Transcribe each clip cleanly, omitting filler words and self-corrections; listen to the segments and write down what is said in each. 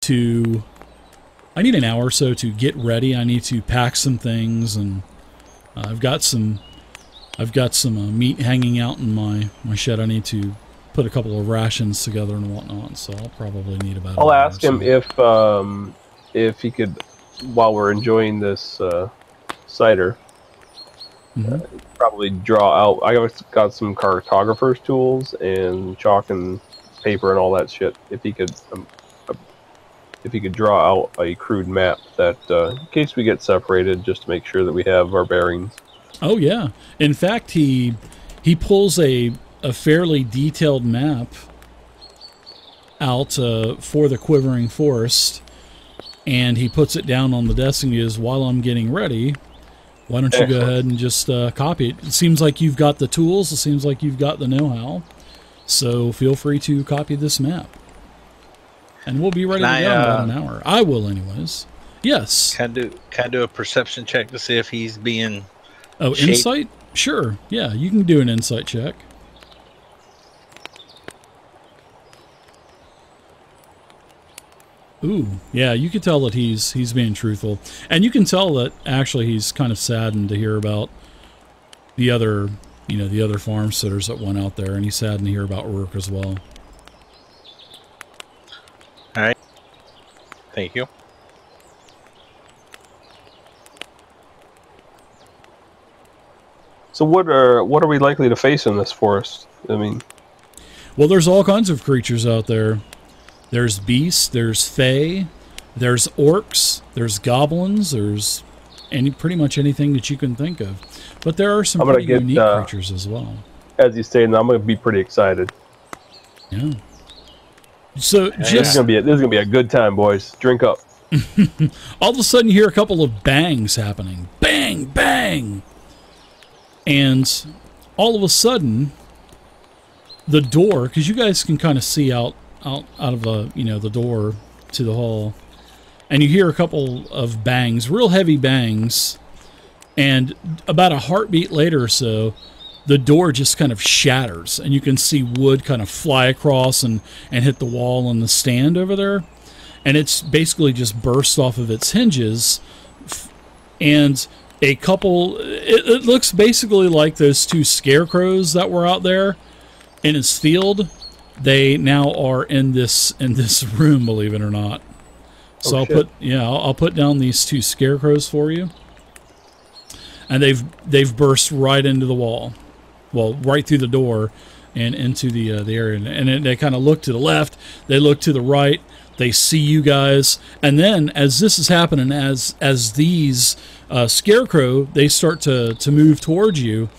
an hour or so to get ready. I need to pack some things, and I've got some meat hanging out in my shed. I need to put a couple of rations together and whatnot, so I'll probably need about. I'll ask him if he could, while we're enjoying this cider, probably draw out. I got some cartographer's tools and chalk and paper and all that shit. If he could draw out a crude map that, in case we get separated, just to make sure that we have our bearings. Oh yeah. In fact, he pulls a fairly detailed map out for the Quivering Forest, and he puts it down on the desk and he goes, while I'm getting ready, why don't you go ahead and just copy it? It seems like you've got the tools. It seems like you've got the know-how. So feel free to copy this map. And we'll be ready to go in about an hour. I will anyways. Yes. Can I do a perception check to see if he's being... Oh, shaped? Insight? Sure. Yeah, you can do an insight check. Ooh, yeah, you can tell that he's being truthful. And you can tell that actually he's kind of saddened to hear about the other, the other farm sitters that went out there, and he's saddened to hear about Rourke as well. All right. Thank you. So what are we likely to face in this forest? I mean, well, there's all kinds of creatures out there. There's beasts, there's fae, there's orcs, there's goblins, there's pretty much anything that you can think of. But there are some pretty unique creatures as well. As you say, I'm going to be pretty excited. Yeah. So this is going to be a good time, boys. Drink up. All of a sudden, you hear a couple of bangs happening. Bang, bang. And all of a sudden, the door, because you guys can kind of see out of the door to the hall, and you hear a couple of bangs, real heavy bangs, and about a heartbeat later or so, the door just kind of shatters, and you can see wood kind of fly across and hit the wall and the stand over there, and it's basically just burst off of its hinges, and a couple, it looks basically like those two scarecrows that were out there in his field. They now are in this room, believe it or not. So I'll put down these two scarecrows for you, and they've burst right into the wall, well, right through the door and into the area. And they kind of look to the left, they look to the right, they see you guys, and then as this is happening, as these scarecrow, they start to move towards you,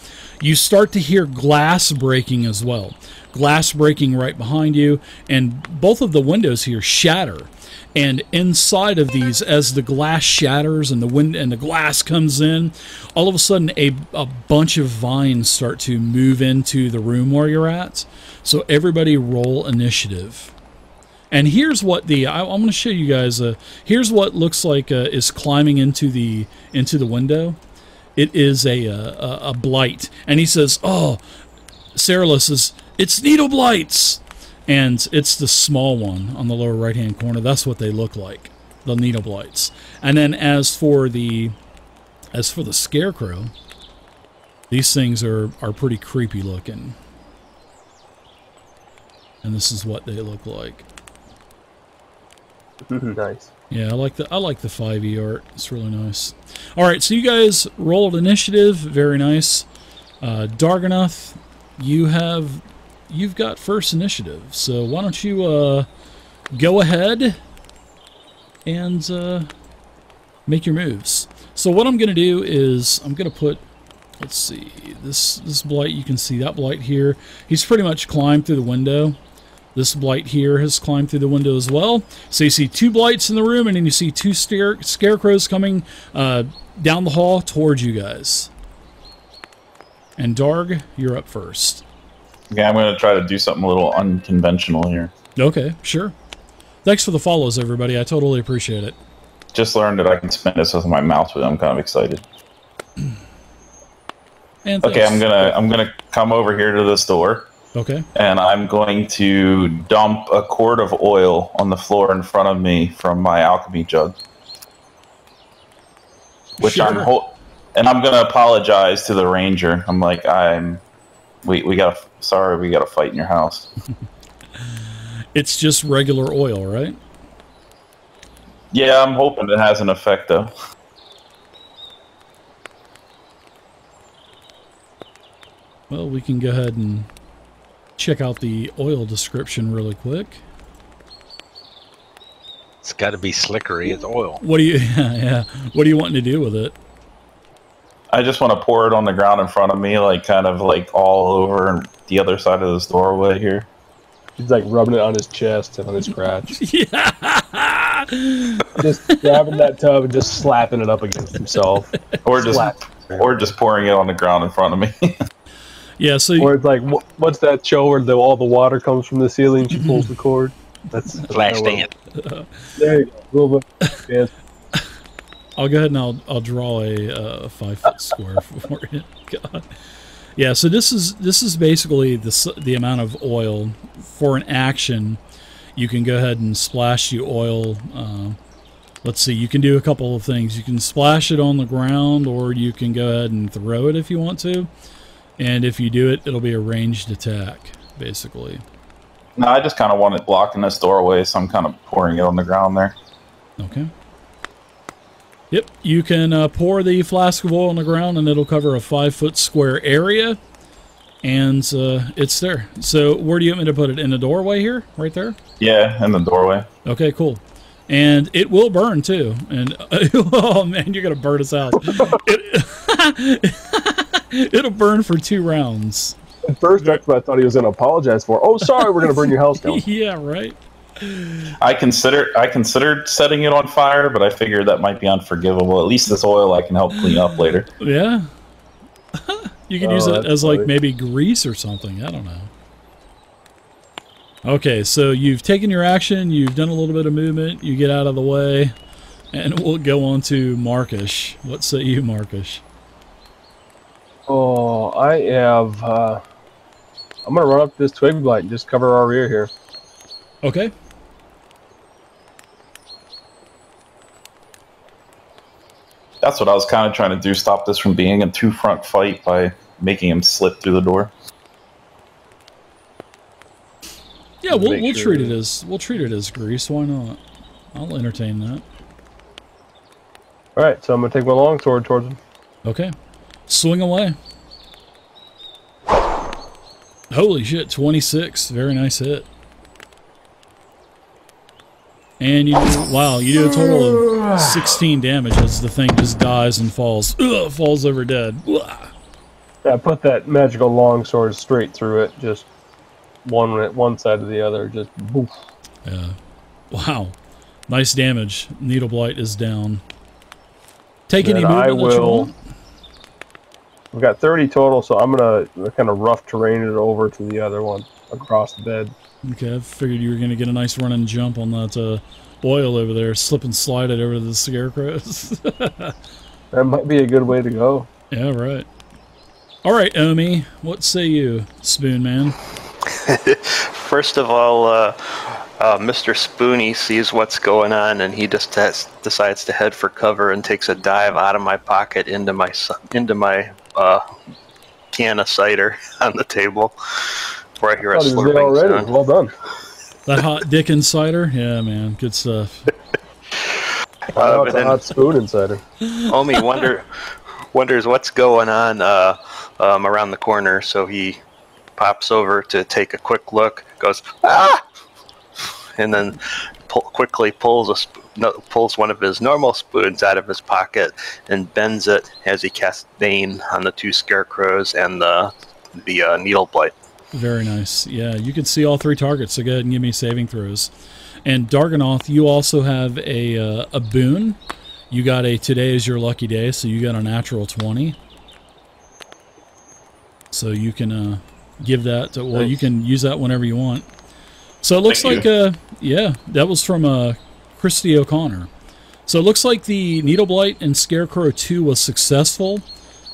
you start to hear glass breaking as well. Glass breaking right behind you, and both of the windows here shatter. And inside of these, as the glass shatters and the glass comes in, all of a sudden a bunch of vines start to move into the room where you're at. So everybody roll initiative. And here's what I'm going to show you guys. Here's what looks like is climbing into the window. It is a blight, and he says, "Oh, Sarah says it's needle blights." And it's the small one on the lower right-hand corner. That's what they look like, the needle blights. And then as for the scarecrow, these things are pretty creepy looking. And this is what they look like. Nice. Yeah, I like the 5e art. It's really nice. All right, so you guys rolled initiative. Very nice. Darganoth, you've got first initiative, so why don't you go ahead and make your moves. So what I'm going to do is I'm going to put, let's see, this blight, you can see that blight here. He's pretty much climbed through the window. This blight here has climbed through the window as well. So you see two blights in the room, and then you see two scarecrows coming down the hall towards you guys. And Darg, you're up first. Okay, I'm going to try to do something a little unconventional here. Okay, sure. Thanks for the follows, everybody. I totally appreciate it. Just learned that I can spin this with my mouth, but I'm kind of excited. And okay, I'm gonna come over here to this door. Okay. And I'm going to dump a quart of oil on the floor in front of me from my alchemy jug. Which Sure. and I'm going to apologize to the ranger. I'm like, we got to fight in your house. It's just regular oil, right? Yeah, I'm hoping it has an effect, though. Well, we can go ahead and check out the oil description really quick. It's got to be slickery. It's oil. What do you, yeah, what do you want to do with it? I just want to pour it on the ground in front of me, like kind of like all over the other side of this doorway here. He's like rubbing it on his chest and on his crotch. Yeah. Just grabbing that tub and just slapping it up against himself. Or just pouring it on the ground in front of me. Yeah, so or it's like, what's that show where all the water comes from the ceiling? She pulls the cord. That's Flash dance. There you go. A little bit. Yes. I'll go ahead and I'll draw a 5 foot square for it. God. Yeah, so this is basically the amount of oil for an action. You can go ahead and splash the oil. Let's see, you can do a couple of things. You can splash it on the ground, or you can go ahead and throw it if you want to. And if you do it, it'll be a ranged attack, basically. No, I just kind of want it blocking this doorway, so I'm kind of pouring it on the ground there. Okay. Yep, you can pour the flask of oil on the ground, and it'll cover a 5 foot square area. And it's there. So where do you want me to put it? In the doorway here? Right there? Yeah, in the doorway. Okay, cool. And it will burn, too. And, oh, man, you're going to burn us out. It'll burn for 2 rounds. At first, that's what I thought he was going to apologize for. Oh, sorry, we're going to burn your house down. Yeah, right. I considered setting it on fire, but I figured that might be unforgivable. At least this oil I can help clean up later. Yeah. You can use it as, like, maybe grease or something. I don't know. Okay, so you've taken your action. You've done a little bit of movement. You get out of the way. And we'll go on to Markish. What say you, Markish? Oh, I have... I'm going to run up this twig blight and just cover our rear here. Okay. That's what I was kind of trying to do, stop this from being a two-front fight by making him slip through the door. Yeah, we'll treat it as grease. Why not? I'll entertain that. All right, so I'm gonna take my longsword towards him. Okay, swing away. Holy shit, 26. Very nice hit. And you do a total of 16 damage as the thing just dies and falls. Ugh, falls over dead. Ugh. Yeah, I put that magical longsword straight through it, just one side to the other, just boof. Yeah. Wow. Nice damage. Needle Blight is down. Take any movement that you want. We've got 30 total, so I'm gonna kind of rough terrain it over to the other one across the bed. Okay, I figured you were going to get a nice run and jump on that oil over there. Slip and slide it over to the scarecrows. That might be a good way to go. Yeah, right. All right, Omi, what say you, Spoon Man? First of all, Mr. Spoony sees what's going on, and he just decides to head for cover and takes a dive out of my pocket into my can of cider on the table. Where I hear a slurping sound. Well done. That hot dick insider? Yeah, man. Good stuff. It's a hot spoon insider. Omi wonders what's going on around the corner, so he pops over to take a quick look, goes, ah! And then quickly pulls one of his normal spoons out of his pocket and bends it as he casts Bane on the 2 scarecrows and the needle blight. Very nice. Yeah, you can see all 3 targets, so go ahead and give me saving throws. And Darganoth, you also have a boon. You got today is your lucky day, so you got a natural 20. So you can give that to, well, you can use that whenever you want. So it looks like, yeah, that was from Christy O'Connor. So it looks like the Needle Blight and Scarecrow 2 was successful,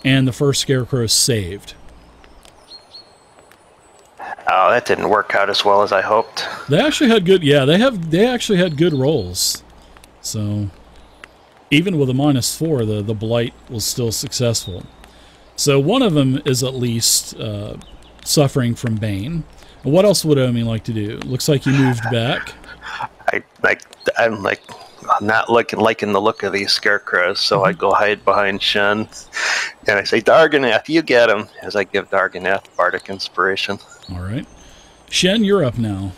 and the first Scarecrow saved. Oh, that didn't work out as well as I hoped. They actually had good. Yeah, they actually had good rolls. So even with a -4, the blight was still successful. So one of them is at least suffering from Bane. What else would Omi like to do? Looks like he moved back. I'm not liking the look of these scarecrows, so I go hide behind Shen, and I say, Darganath, you get him, as I give Darganath Bardic Inspiration. All right. Shen, you're up now.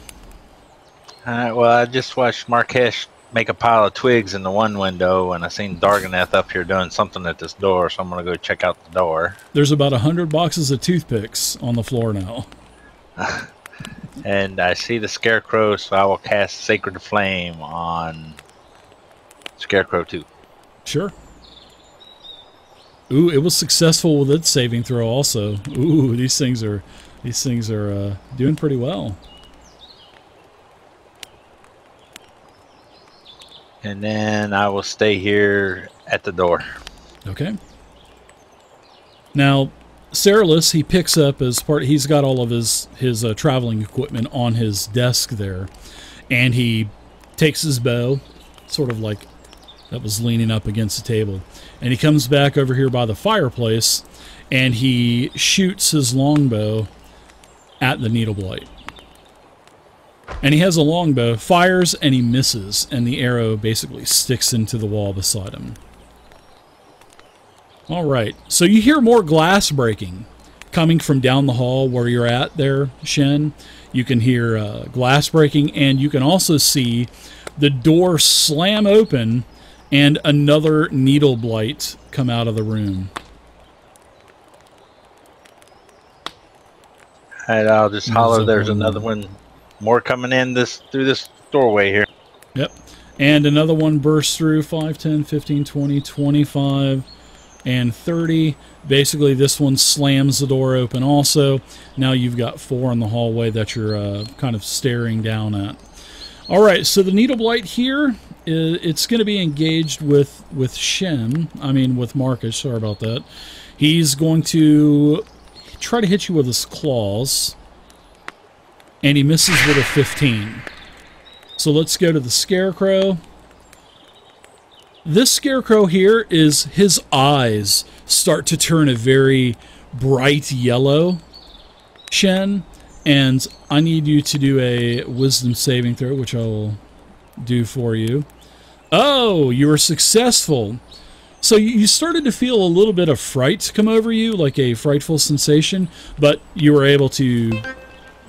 Well, I just watched Marquesh make a pile of twigs in the one window, and I seen Darganath up here doing something at this door, so I'm going to go check out the door. There's about 100 boxes of toothpicks on the floor now. And I see the Scarecrow, so I will cast Sacred Flame on Scarecrow 2. Sure. Ooh, it was successful with its saving throw also. Ooh, these things are doing pretty well. And then I will stay here at the door. Okay. Now, Ceralis, he picks up as part. He's got all of his traveling equipment on his desk there, and he takes his bow, sort of like that was leaning up against the table, and he comes back over here by the fireplace, and he shoots his longbow at the needle blight. And he has a longbow, fires, and he misses, and the arrow basically sticks into the wall beside him. All right, so you hear more glass breaking coming from down the hall where you're at there, Shen. You can hear glass breaking, and you can also see the door slam open and another needle blight come out of the room. And I'll just holler, there's another one more coming in through this doorway here. Yep. And another one bursts through 5, 10, 15, 20, 25, and 30. Basically, this one slams the door open also. Now you've got 4 in the hallway that you're kind of staring down at. All right, so the needle blight here, it's going to be engaged with Marcus. Sorry about that. He's going to try to hit you with his claws, and he misses with a 15. So let's go to the Scarecrow. This Scarecrow here is his eyes start to turn a very bright yellow, Shen, and I need you to do a wisdom saving throw, which I will do for you. Oh, you were successful. So you started to feel a little bit of fright come over you, like a frightful sensation, but you were able to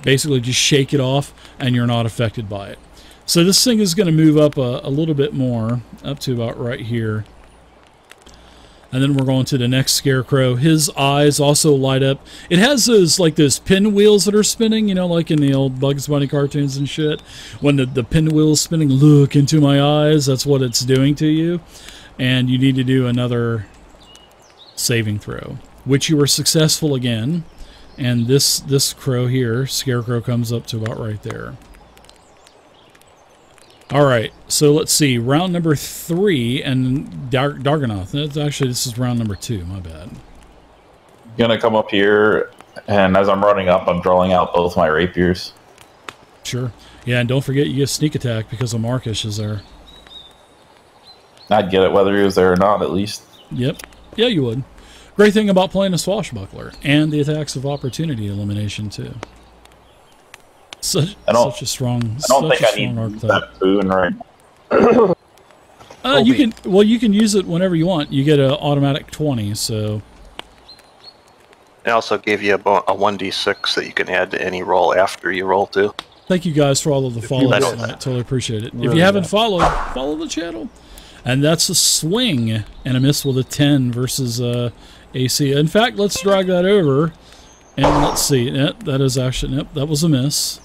basically just shake it off, and you're not affected by it. So this thing is going to move up a little bit more, up to about right here. And then we're going to the next Scarecrow. His eyes also light up. It has those pinwheels that are spinning, you know, like in the old Bugs Bunny cartoons and shit. When the pinwheel's spinning, look into my eyes. That's what it's doing to you. And you need to do another saving throw, which you were successful again. And this crow here, Scarecrow, comes up to about right there. All right, so let's see. Round number 3, and Darganath. This is round number 2. My bad. Gonna come up here, and as I'm running up, I'm drawing out both my rapiers. Sure. Yeah, and don't forget you get sneak attack because of Marcus is there. I'd get it whether he was there or not, at least. Yep. Yeah, you would. Great thing about playing a swashbuckler, and the attacks of opportunity elimination too. Such a strong. I don't think I need that boon right now. You can use it whenever you want. You get an automatic 20. So. It also gave you a 1d6 that you can add to any roll after you roll too. Thank you guys for all of the follows tonight. Totally appreciate it. If you haven't followed, follow the channel. And that's a swing and a miss with a 10 versus AC. In fact, let's drag that over. And let's see. That is actually, that was a miss.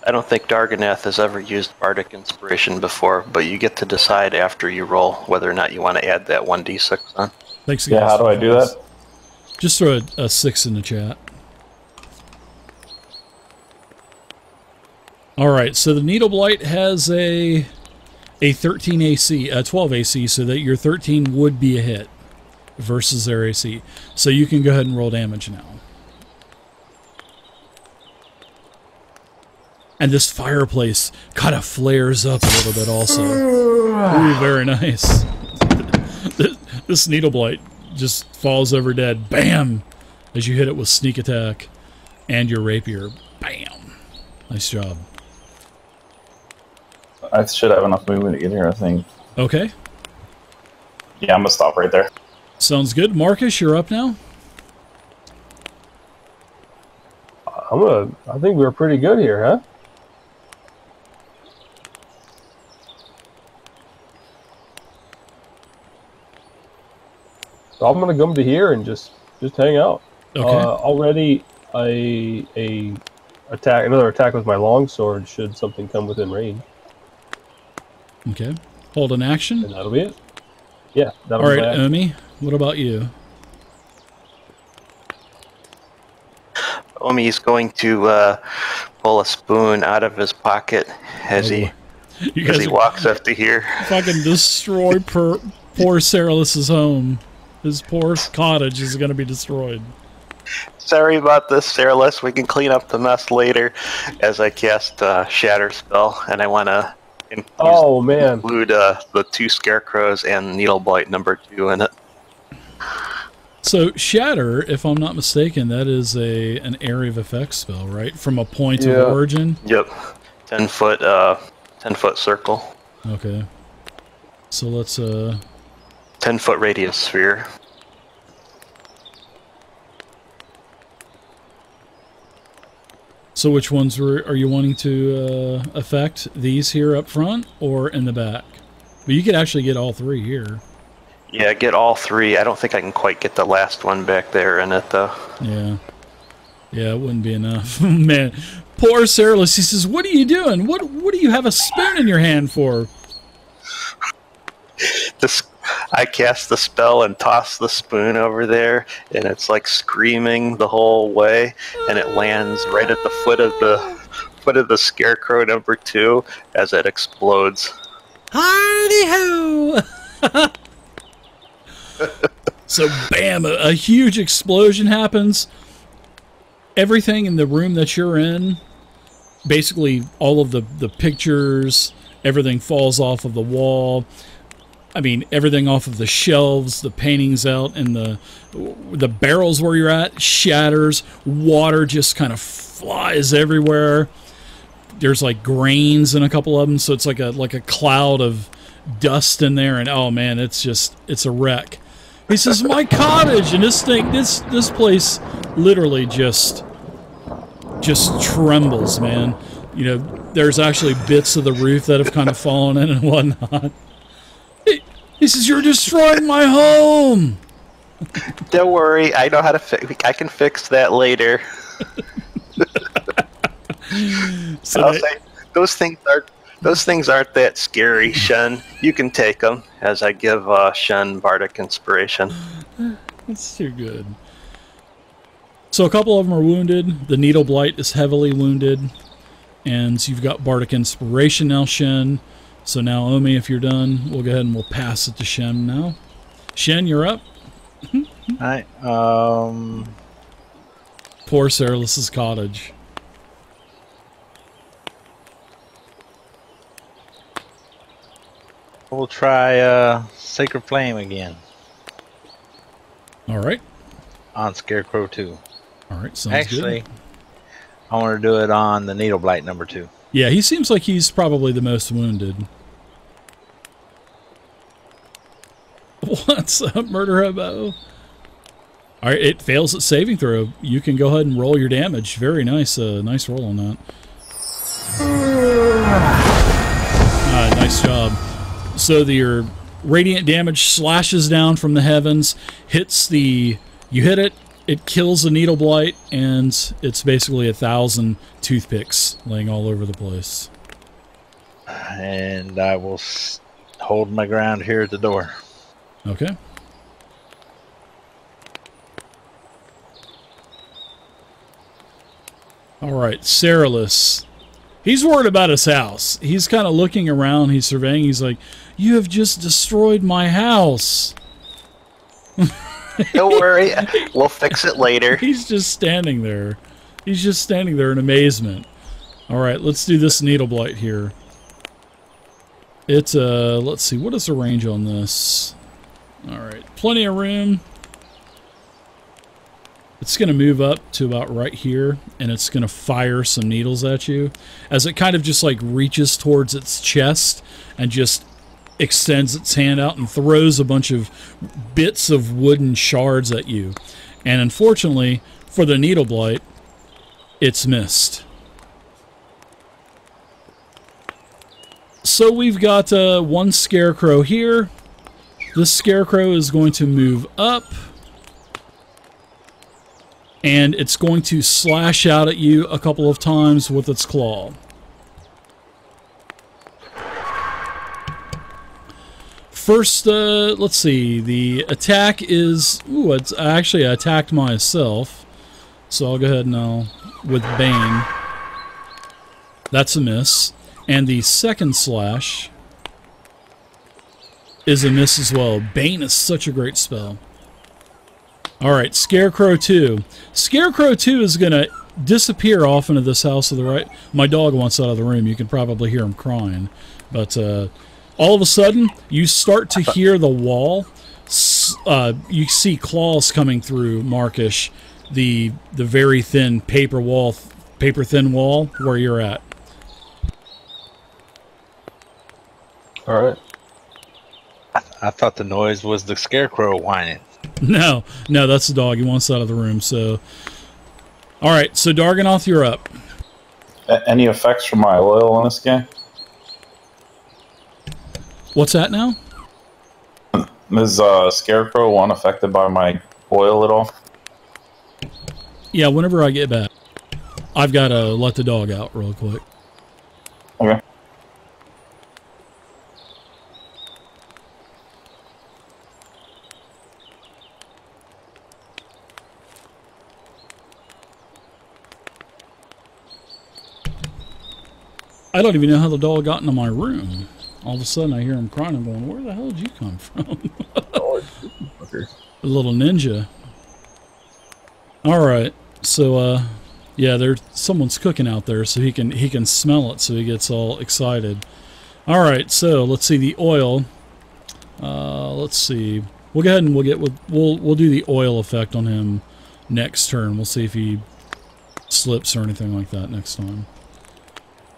I don't think Darganath has ever used Bardic Inspiration before, but you get to decide after you roll whether or not you want to add that 1d6 on. Thanks again. Yeah, how do I do that? Just throw a 6 in the chat. All right, so the Needle Blight has a 13 AC, 12 AC, so that your 13 would be a hit versus their AC. So you can go ahead and roll damage now. And this fireplace kind of flares up a little bit also. Ooh, very nice. This needle blight just falls over dead. Bam! As you hit it with sneak attack and your rapier. Bam! Nice job. I should have enough movement to get here, I think. Okay. Yeah, I'm gonna stop right there. Sounds good. Marcus, you're up now. I think we're pretty good here, huh? So I'm gonna come to here and just hang out. Okay. Already another attack with my longsword should something come within range. Okay. Hold an action. And that'll be it. Yeah, that'll All be right, my action. Omi, what about you? Omi's going to pull a spoon out of his pocket as he walks up to here. Fucking destroy poor Ceralus's home. His poor cottage is going to be destroyed. Sorry about this, Saraless. We can clean up the mess later as I cast Shatter spell, and I want to include the 2 scarecrows and Needle Blight number 2 in it. So Shatter, if I'm not mistaken, that is an area of effect spell, right? From a point of origin. Yep, 10-foot circle. Okay. So let's 10-foot radius sphere. So which ones are you wanting to affect? These here up front or in the back? But you could actually get all 3 here. Yeah, get all 3. I don't think I can quite get the last one back there in it, though. Yeah. Yeah, it wouldn't be enough. Man, poor Cerulus, he says, what are you doing? What do you have a spoon in your hand for? I cast the spell and toss the spoon over there, and it's like screaming the whole way, and it lands right at the foot of the scarecrow number 2 as it explodes. Hardy-ho! So, bam, a huge explosion happens. Everything in the room that you're in, basically all of the pictures, everything falls off of the wall. I mean, everything off of the shelves, the paintings out, and the barrels where you're at shatters. Water just kind of flies everywhere. There's like grains in a couple of them, so it's like a cloud of dust in there, and oh man, it's a wreck. He says, my cottage, and this place literally just trembles, man. You know, there's actually bits of the roof that have kind of fallen in and whatnot. He says, you're destroying my home. Don't worry, I know how to I can fix that later. So I'll say, those things aren't that scary, Shen. You can take them, as I give Shen Bardic Inspiration. That's too good. So a couple of them are wounded. The Needle Blight is heavily wounded. And you've got Bardic Inspiration now, Shen. So now, Omi, if you're done, we'll go ahead and we'll pass it to Shen now. Shen, you're up. Alright, Poor Ceralus's cottage. we'll try Sacred Flame again All right. on Scarecrow 2. All right, sounds Actually, good. I want to do it on the Needle Blight number 2. Yeah, he seems like he's probably the most wounded. What's up, Murder Hobo? All right, it fails its saving throw. You can go ahead and roll your damage. Very nice, nice roll on that. Nice job. So your radiant damage slashes down from the heavens, hits you hit it, it kills the Needle Blight, and it's basically 1,000 toothpicks laying all over the place. And I will hold my ground here at the door. Okay. All right, Cerulus. He's worried about his house. He's kind of looking around. He's surveying. He's like, you have just destroyed my house. Don't worry, we'll fix it later. He's just standing there. He's just standing there in amazement. All right, let's do this needle blight here. It's let's see, what is the range on this? All right, plenty of room. It's going to move up to about right here, and it's going to fire some needles at you as it kind of just like reaches towards its chest and just extends its hand out and throws a bunch of bits of wooden shards at you. And unfortunately, for the needle blight, it's missed. So we've got one scarecrow here. This scarecrow is going to move up, and it's going to slash out at you a couple of times with its claw. First, let's see. The attack is... Ooh, it's actually I attacked myself. So I'll go ahead and I'll... With Bane. That's a miss. And the second slash is a miss as well. Bane is such a great spell. Alright, Scarecrow 2. Scarecrow 2 is going to disappear off into this house to the right. My dog wants out of the room. You can probably hear him crying. But all of a sudden, you start to hear the wall. You see claws coming through, Markish, the very thin paper thin wall where you're at. Alright. I thought the noise was the scarecrow whining. No, that's the dog. He wants out of the room. So, all right. So Darganoth, you're up. Any effects from my oil on this guy? What's that now? Is Scarecrow unaffected by my oil at all? Yeah. Whenever I get back, I've got to let the dog out real quick. Okay. I don't even know how the dog got into my room. All of a sudden, I hear him crying. I'm going, where the hell did you come from? A little ninja. All right. So, yeah, someone's cooking out there, so he can smell it, so he gets all excited. All right. So let's see the oil. Let's see. We'll go ahead and we'll do the oil effect on him next turn. We'll see if he slips or anything like that next time.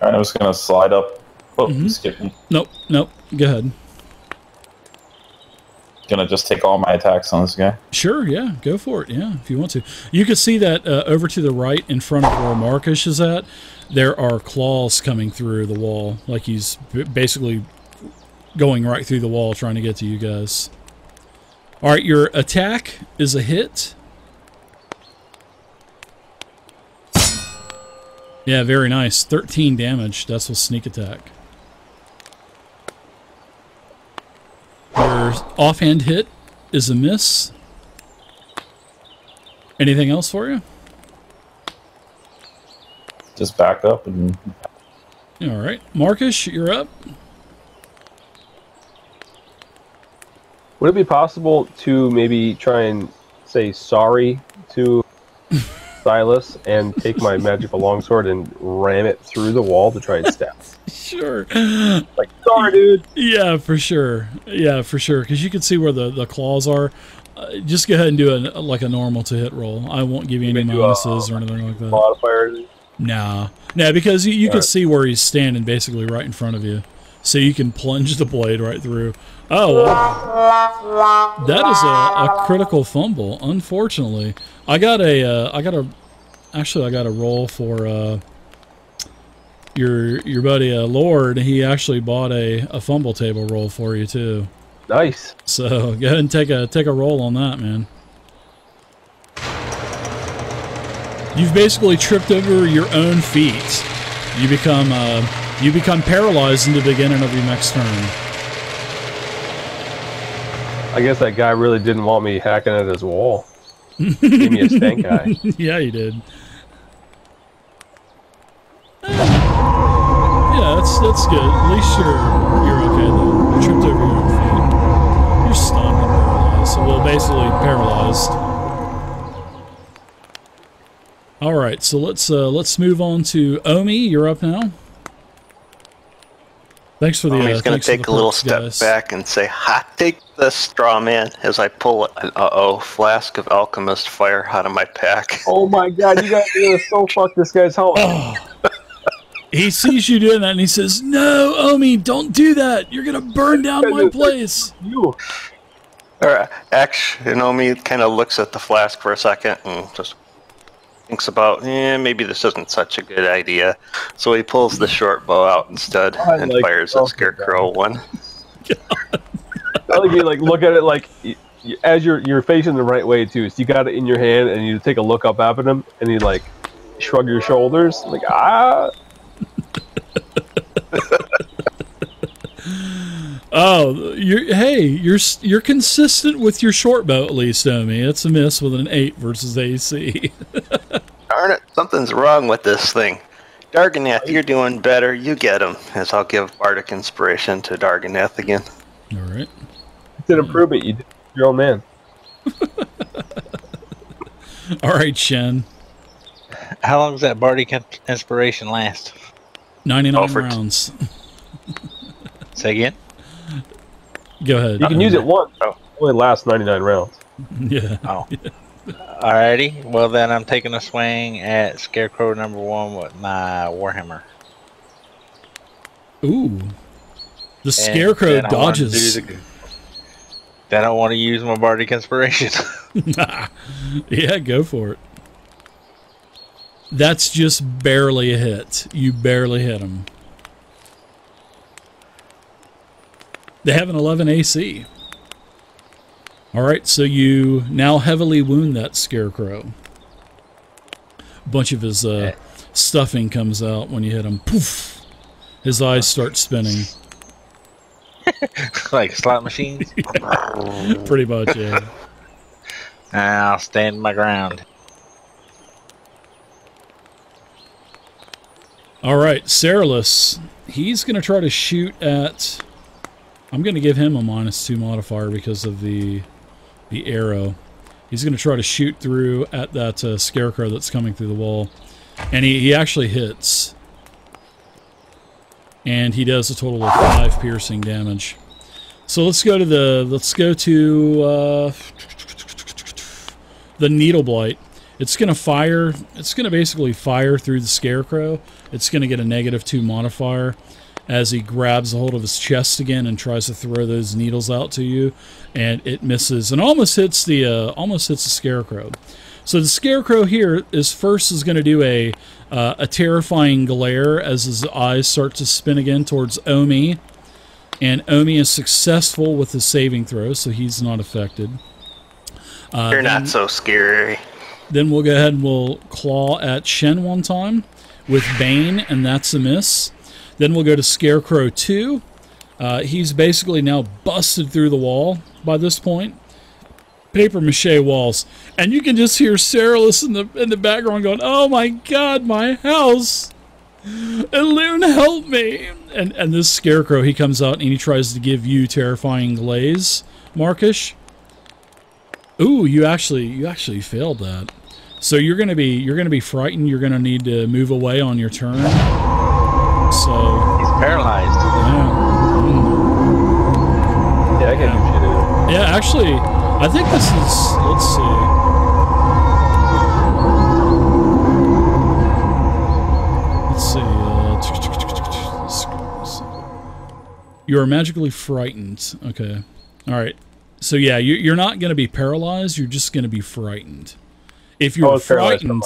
Alright, I was going to slide up. Oh, you skipped me. Nope. Go ahead. Gonna just take all my attacks on this guy. Sure, yeah. Go for it, yeah, if you want to. You can see that over to the right in front of where Markish is at, there are claws coming through the wall. Like he's basically going right through the wall trying to get to you guys. Alright, your attack is a hit. Yeah, very nice. 13 damage. That's with sneak attack. Your offhand hit is a miss. Anything else for you? Just back up and... Alright. Markish, you're up. Would it be possible to maybe try and say sorry to Silas and take my magical longsword and ram it through the wall to try and stab? Sure. Like, sorry, dude. Yeah, for sure. Yeah, for sure. Because you can see where the claws are. Just go ahead and do like a normal to hit roll. I won't give you any bonuses or anything like that. Modifier? Nah, because you can see where he's standing basically right in front of you. So you can plunge the blade right through. Oh, well, that is a critical fumble. Unfortunately, I got a roll for your buddy Lord. He actually bought a fumble table roll for you too. Nice. So go ahead and take a roll on that, man. You've basically tripped over your own feet. You become paralyzed in the beginning of your next turn. I guess that guy really didn't want me hacking at his wall. Gave me a stank eye. Yeah, he did. Yeah, that's good. At least you're okay though. You tripped over your own feet. You're stunned and paralyzed. So, well, basically paralyzed. All right, so let's move on to Omi. You're up now. Thanks for the. He's going to take a little step back and say, "Hot take the straw man," as I pull an flask of alchemist fire out of my pack. Oh my god, you guys are gonna so fuck this guy's house. Oh. He sees you doing that and he says, "No, Omi, don't do that. You're gonna burn down my place." You. Actually, Omi kind of looks at the flask for a second and just thinks about, maybe this isn't such a good idea. So he pulls the short bow out instead and fires a scarecrow one. I like you look at it like as you're facing the right way too. So you got it in your hand and you take a look up at him and you like shrug your shoulders like Oh, you're consistent with your short bow at least, Omi. It's a miss with an 8 versus AC. Darn it, something's wrong with this thing. Darganath, you're doing better. You get him. As I'll give Bardic Inspiration to Darganath again. All right. It's an improvement. You did your own man. All right, Shen. How long does that Bardic Inspiration last? 99 rounds. Say again? Go ahead. You can use it once. It only lasts 99 rounds. Yeah. Oh. Alrighty. Well, then I'm taking a swing at Scarecrow number 1 with my Warhammer. Ooh. The Scarecrow dodges. Then I want to use my Bardic Inspiration. Yeah, go for it. That's just barely a hit. You barely hit him. They have an 11 AC. All right, so you now heavily wound that Scarecrow. A bunch of his stuffing comes out when you hit him. Poof! His eyes start spinning. Like slot machines? Pretty much, yeah. I'll stand my ground. All right, Cerulus. He's going to try to shoot at... I'm going to give him a -2 modifier because of the arrow. He's going to try to shoot through at that Scarecrow that's coming through the wall. And he actually hits. And he does a total of 5 piercing damage. So let's go to the Needle Blight. It's going to fire. It's going to basically fire through the Scarecrow. It's going to get a -2 modifier as he grabs a hold of his chest again and tries to throw those needles out to you, and it misses and almost hits the Scarecrow. So the Scarecrow here is going to do a terrifying glare as his eyes start to spin again towards Omi, and Omi is successful with his saving throw, so he's not affected. You're not so scary. Then we'll go ahead and we'll claw at Shen one time with Bane, and that's a miss. Then we'll go to Scarecrow 2. He's basically now busted through the wall by this point. Paper mache walls. And you can just hear Cerulus in the background going, "Oh my god, my house! Elune, help me!" And this Scarecrow, he comes out and he tries to give you terrifying glaze, Markish. Ooh, you actually failed that. So you're gonna be frightened. You're gonna need to move away on your turn. So he's paralyzed. Yeah, I can't do shit either. Yeah, actually, I think this is. Let's see. You are magically frightened. Okay. All right. So yeah, you're not going to be paralyzed. You're just going to be frightened. If you're frightened,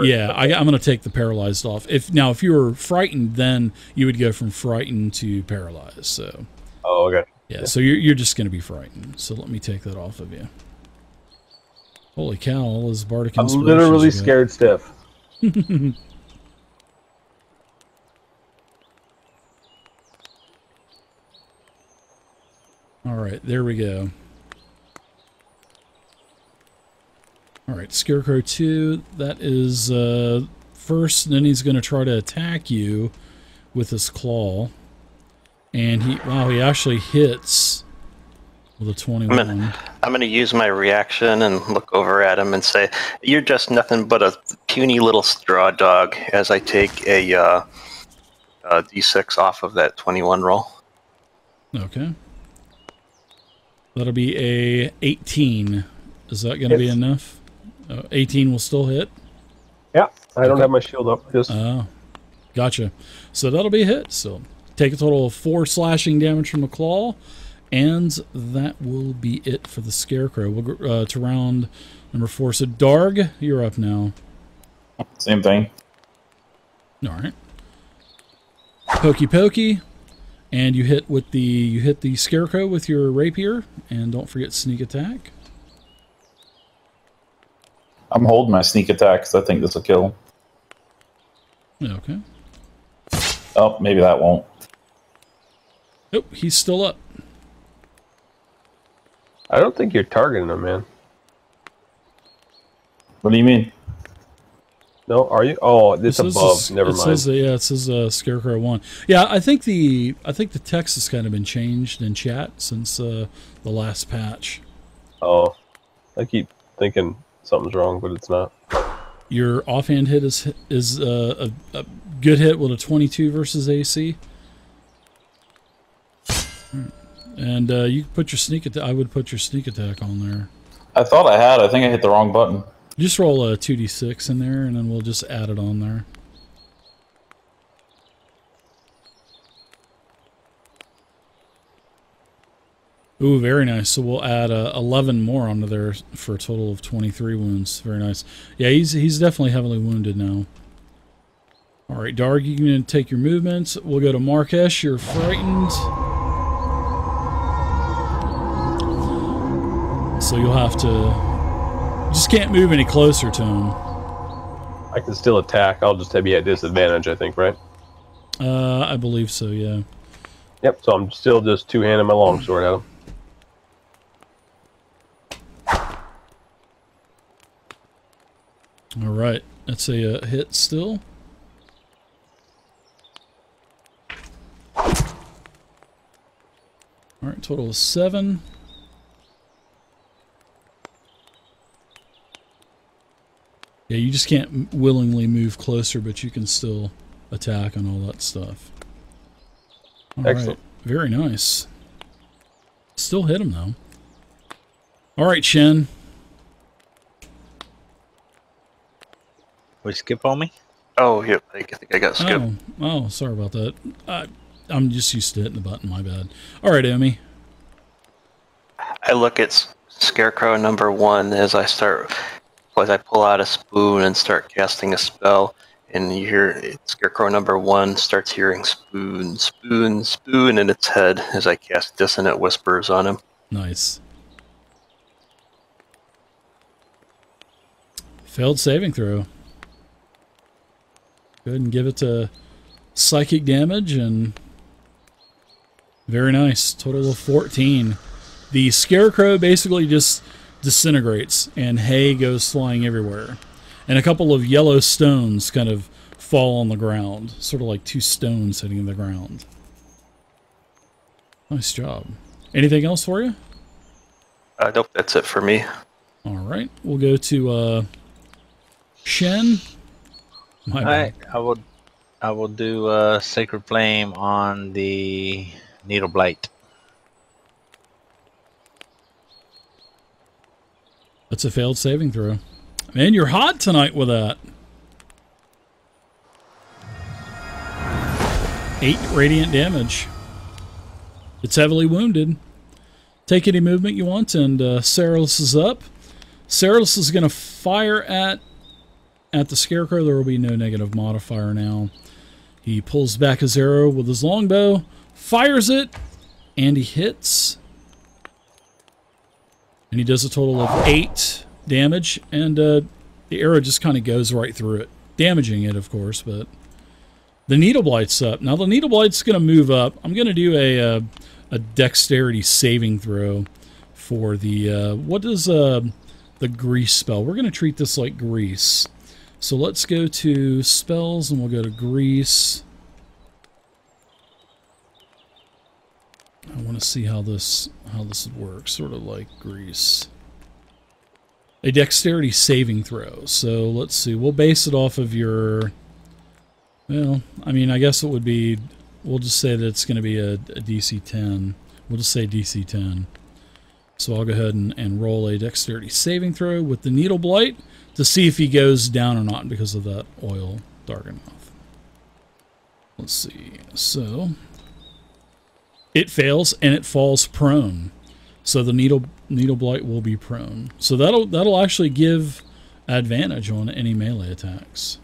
yeah, I'm going to take the paralyzed off. If you were frightened, then you would go from frightened to paralyzed. So. Oh, okay. Yeah. So you're just going to be frightened. So let me take that off of you. Holy cow! All his Bardic Inspiration. I'm literally scared stiff. All right, there we go. All right, Scarecrow 2, that is first, and then he's going to try to attack you with his claw. And he actually hits with a 21. I'm gonna use my reaction and look over at him and say, "You're just nothing but a puny little straw dog." As I take a D6 off of that 21 roll. Okay. That'll be a 18. Is that going to be enough? 18 will still hit? Yeah, I don't have my shield up. Just Oh, gotcha. So that'll be a hit. So take a total of 4 slashing damage from the claw, and that will be it for the Scarecrow. We'll go to round number 4. So Darg, you're up now. Same thing. All right. Pokey pokey, and you hit the Scarecrow with your rapier, and don't forget sneak attack. I'm holding my sneak attack because I think this will kill. Okay. Oh, maybe that won't. Nope, he's still up. I don't think you're targeting him, man. What do you mean? No, are you? Oh, this above. Never mind. It says Scarecrow 1. Yeah, I think the text has kind of been changed in chat since the last patch. Oh, I keep thinking something's wrong, but it's not. Your offhand hit is a good hit with a 22 versus AC. And you put your sneak attack. I would put your sneak attack on there. I thought I had. I think I hit the wrong button. Just roll a 2d6 in there, and then we'll just add it on there. Ooh, very nice. So we'll add 11 more onto there for a total of 23 wounds. Very nice. Yeah, he's definitely heavily wounded now. All right, Darg, you can take your movements. We'll go to Markesh. You're frightened. So you'll have to... You just can't move any closer to him. I can still attack. I'll just be at disadvantage, I think, right? I believe so, yeah. Yep, so I'm still just two-handing my longsword at him. All right, that's a hit still. All right, total of 7. Yeah, you just can't willingly move closer, but you can still attack and all that stuff. All Excellent. Right. Very nice. Still hit him, though. All right, Shen. We skip on me? Oh, yep. I think I got skipped. Oh, sorry about that. I'm just used to hitting the button. My bad. All right, Emmy. I look at Scarecrow number 1 as I pull out a spoon and start casting a spell, and you hear Scarecrow number 1 starts hearing spoon, spoon, spoon in its head as I cast Dissonant Whispers on him. Nice. Failed saving throw. Go ahead and give it to psychic damage, and very nice. Total of 14. The Scarecrow basically just disintegrates, and hay goes flying everywhere. And a couple of yellow stones kind of fall on the ground, sort of like 2 stones hitting the ground. Nice job. Anything else for you? Nope, that's it for me. All right, we'll go to Shen. My bad. I will do Sacred Flame on the Needle Blight. That's a failed saving throw. Man, you're hot tonight with that. 8 radiant damage. It's heavily wounded. Take any movement you want, and Ceralis is up. Ceralis is going to fire at the Scarecrow. There will be no negative modifier now. He pulls back his arrow with his longbow, fires it, and he hits. And he does a total of 8 damage, and the arrow just kind of goes right through it, damaging it, of course, but the Needle Blight's up. Now, the Needle Blight's going to move up. I'm going to do a dexterity saving throw for the, what is the grease spell? We're going to treat this like grease. So let's go to spells, and we'll go to grease. want to see how this works. Sort of like Grease. A dexterity saving throw. So let's see. We'll base it off of your. Well, I mean, I guess it would be. We'll just say that it's going to be a DC 10. We'll just say DC 10. So I'll go ahead and roll a dexterity saving throw with the needle blight to see if he goes down or not because of that oil Darganoth. Let's see. So it fails and it falls prone. So the needle blight will be prone. So that'll actually give advantage on any melee attacks.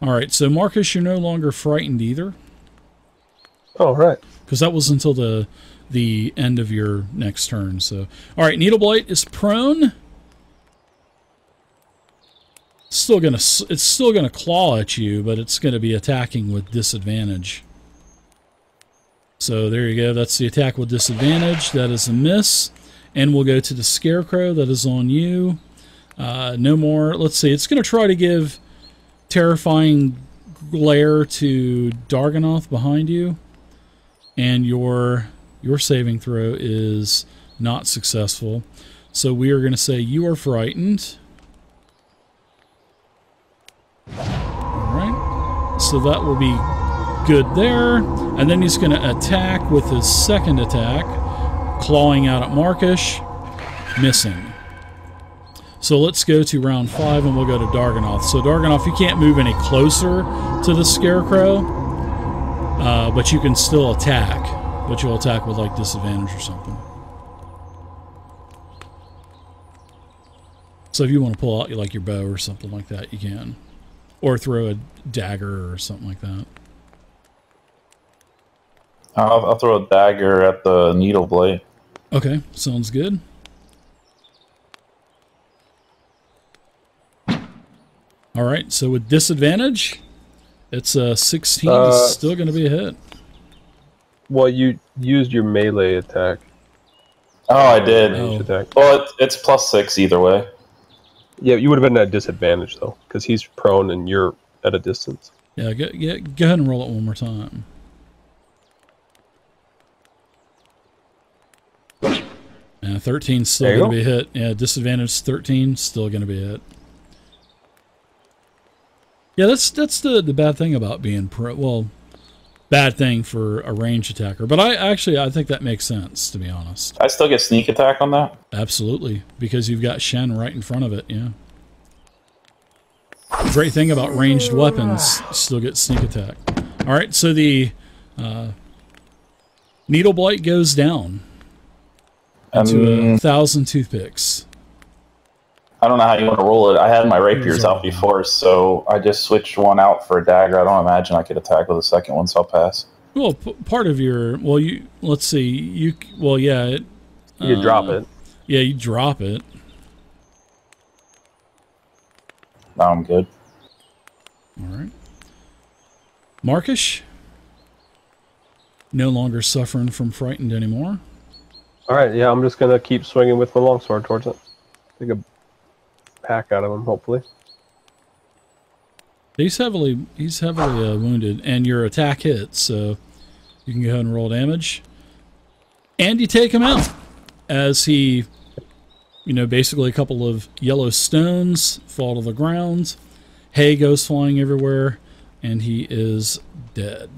All right, so Marcus, you're no longer frightened either. Oh, right. Because that was until the end of your next turn. So, all right, Needle Blight is prone. It's still gonna claw at you, but it's gonna be attacking with disadvantage. So there you go. That's the attack with disadvantage. That is a miss, and we'll go to the Scarecrow. That is on you. No more. Let's see. It's gonna try to give terrifying glare to Darganoth behind you, and your saving throw is not successful. So we are going to say you are frightened. Alright, so that will be good there, and then he's going to attack with his second attack, clawing out at Markish, missing. So let's go to round 5 and we'll go to Darganoth. So Darganoth, you can't move any closer to the Scarecrow, but you can still attack. But you'll attack with like disadvantage or something. So if you want to pull out like your bow or something like that, you can. Or throw a dagger or something like that. I'll throw a dagger at the needle blade. Okay, sounds good. All right, so with disadvantage, it's a 16. It's still going to be a hit. Well, you used your melee attack. Oh, I did. Oh. Well, it's +6 either way. Yeah, you would have been at a disadvantage, though, because he's prone and you're at a distance. Yeah, go ahead and roll it one more time. Yeah, 13's still going to be a hit. Yeah, disadvantage 13, still going to be a hit. Yeah, that's the bad thing about being pro. Well, bad thing for a range attacker. But I think that makes sense, to be honest. I still get sneak attack on that? Absolutely, because you've got Shen right in front of it, yeah. The great thing about ranged weapons, you still get sneak attack. All right, so the Needle Blight goes down into 1,000 toothpicks. I don't know how you want to roll it. I had my rapiers out before, so I just switched one out for a dagger. I don't imagine I could attack with a second one, so I'll pass. Well, part of your... Well, let's see. You drop it. Yeah, you drop it. Now I'm good. All right. Markish? No longer suffering from frightened anymore. All right, yeah, I'm just going to keep swinging with my longsword towards it. Take a hack out of him, hopefully. He's heavily wounded, and your attack hits, so you can go ahead and roll damage. And you take him out as he, basically a couple of yellow stones fall to the ground. Hay goes flying everywhere, and he is dead.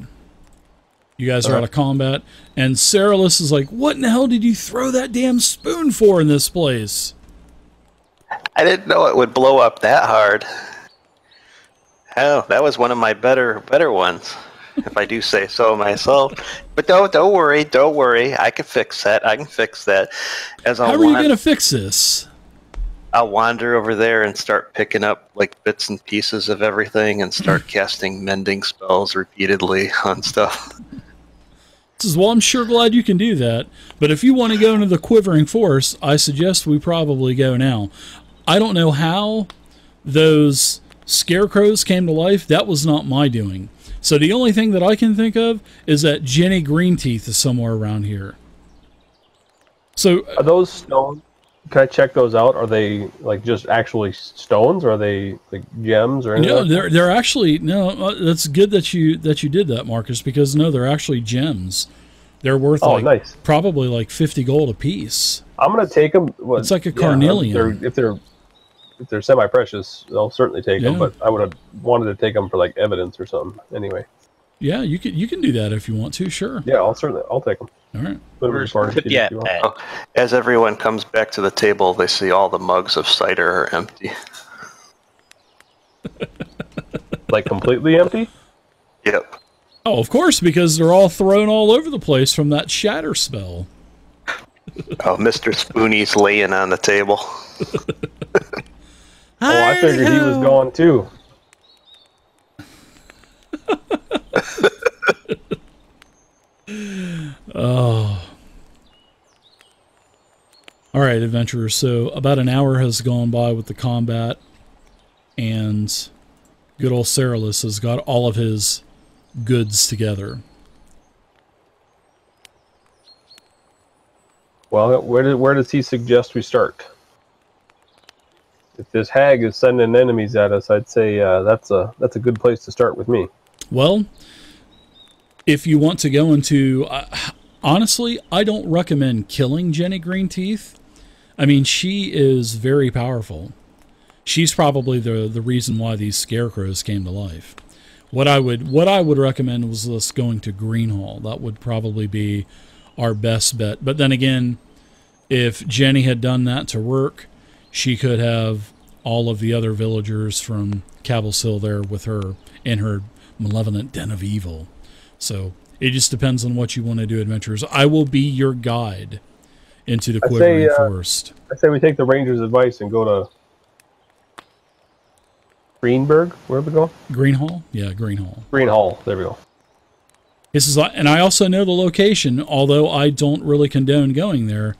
You guys are out of combat, and Ceralis is like, "What in the hell did you throw that damn spoon for in this place?" I didn't know it would blow up that hard. Hell, that was one of my better ones, if I do say so myself. But don't worry. I can fix that. How are you going to fix this? I'll wander over there and start picking up like bits and pieces of everything and start casting mending spells repeatedly on stuff. Well, I'm sure glad you can do that. But if you want to go into the Quivering Force, I suggest we probably go now. I don't know how those scarecrows came to life. That was not my doing. So the only thing that I can think of is that Jenny Greenteeth is somewhere around here. So are those stones Can I check those out? Are they like just actually stones, or are they like gems or anything? No, like they're actually no. That's good that you did that, Marcus, because no, they're actually gems. They're worth nice. Probably like 50 gold a piece. I'm gonna take them. Well, it's like a carnelian. If they're semi-precious, I'll certainly take them. But I would have wanted to take them for like evidence or something. Anyway. Yeah, you can do that if you want to. Sure. Yeah, I'll take them. All right. As everyone comes back to the table, they see all the mugs of cider are empty. Like completely empty? Yep. Oh, of course, because they're all thrown all over the place from that shatter spell. Oh, Mr. Spoonie's laying on the table. I figured he was gone too. Oh. All right, adventurers. So about an hour has gone by with the combat, and good old Cyrillus has got all of his goods together. Well, where does he suggest we start? If this hag is sending enemies at us, I'd say that's a good place to start with me. Well, if you want to go into... honestly, I don't recommend killing Jenny Greenteeth. I mean, she is very powerful. She's probably the reason why these scarecrows came to life. What I would recommend was us going to Greenhall. That would probably be our best bet. But then again, if Jenny had done that to work, she could have all of the other villagers from Kabel Hill there with her in her malevolent den of evil. So it just depends on what you want to do, adventurers. I will be your guide into the quivering forest. I say we take the ranger's advice and go to Greenberg. Where are we going? Greenhall? Yeah, Greenhall. Greenhall. There we go. This is, and I also know the location, although I don't really condone going there.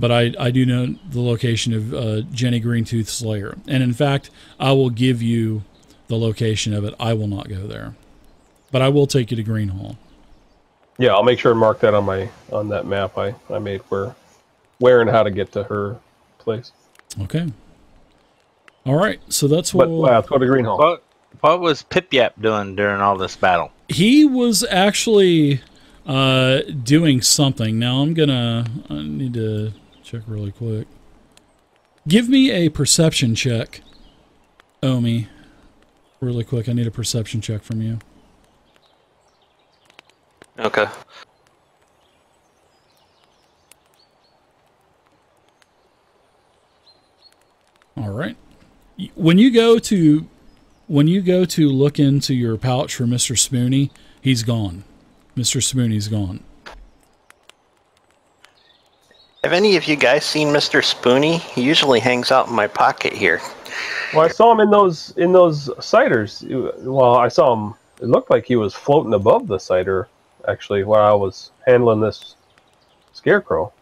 But I do know the location of Jenny Greentooth's lair. And in fact, I will give you the location of it. I will not go there. But I will take you to Greenhall. Yeah, I'll make sure and mark that on that map I made where and how to get to her place. Okay. All right, so that's what let's go to Greenhall. What was Pip Yap doing during all this battle? He was actually doing something. Now I need to check really quick. Give me a perception check, Omi. Really quick, I need a perception check from you. Okay. All right. When you go to look into your pouch for Mr. Spoonie, he's gone. Mr. Spoonie's gone. Have any of you guys seen Mr. Spoonie? He usually hangs out in my pocket here. Well, I saw him in those ciders. Well, I saw him. It looked like he was floating above the cider, actually, while I was handling this scarecrow.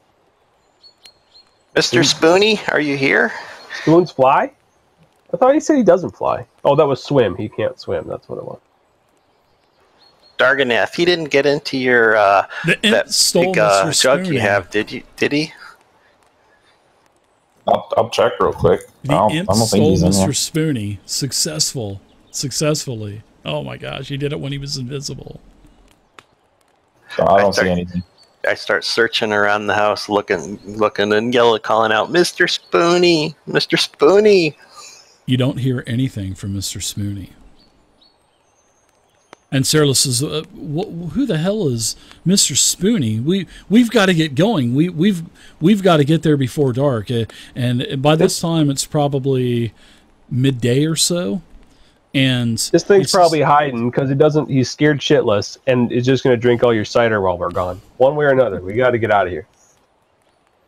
Mr. Spoonie, are you here? Spoons fly? I thought he said he doesn't fly. Oh, that was swim. He can't swim. That's what it was. Darganath, he didn't get into your that big jug you have, did he? I'll check real quick. The imp stole Mr. Spoonie successfully. Oh my gosh, he did it when he was invisible. So I don't see anything. I start searching around the house, looking, and calling out, "Mr. Spoonie, Mr. Spoonie!" You don't hear anything from Mr. Spoonie. And Cyrillus says, "Who the hell is Mr. Spoonie? We've got to get going. We've got to get there before dark. And by this time, it's probably midday or so. And this thing's probably hiding because he's scared shitless and is just going to drink all your cider while we're gone. One way or another, we got to get out of here."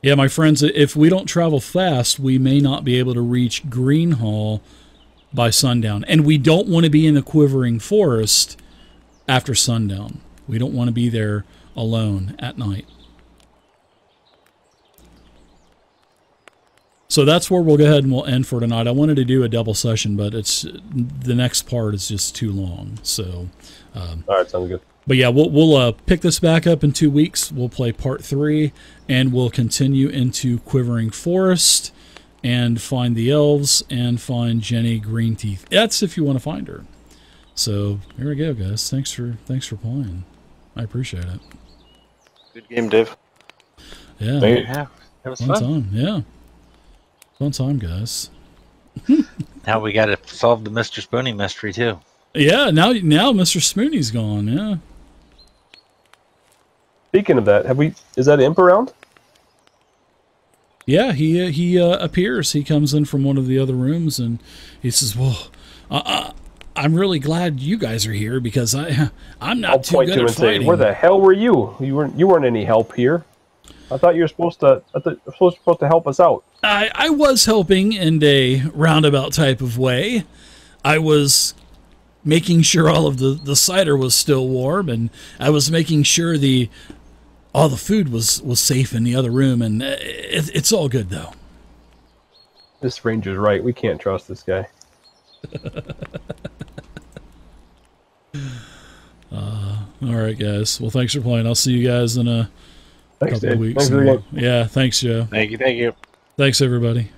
Yeah, my friends, if we don't travel fast, we may not be able to reach Greenhall by sundown. And we don't want to be in the quivering forest after sundown. We don't want to be there alone at night. So that's where we'll go ahead and we'll end for tonight. I wanted to do a double session, but the next part is just too long. So, all right, sounds good. But yeah, we'll pick this back up in 2 weeks. We'll play part 3, and we'll continue into Quivering Forest and find the elves and find Jenny Greenteeth. That's if you want to find her. So here we go, guys. Thanks for playing. I appreciate it. Good game, Dave. Yeah, Yeah, it was fun. time. Yeah, fun time, guys. Now we got to solve the Mr. Spoonie mystery too. Yeah, now Mr. Spoonie's gone. Yeah. Speaking of that, is that Imp around? Yeah, he appears. He comes in from one of the other rooms, and he says, "Well, I'm really glad you guys are here because I'm not too good at fighting." Say, "Where the hell were you? You weren't any help here. I thought you were supposed to help us out." I was helping in a roundabout type of way. I was making sure all of the cider was still warm, and I was making sure all the food was safe in the other room, and it's all good though. This ranger's right. We can't trust this guy. All right, guys. Well, thanks for playing. I'll see you guys in a couple of weeks. Thanks again. Yeah, thanks, Joe. Thank you. Thanks, everybody.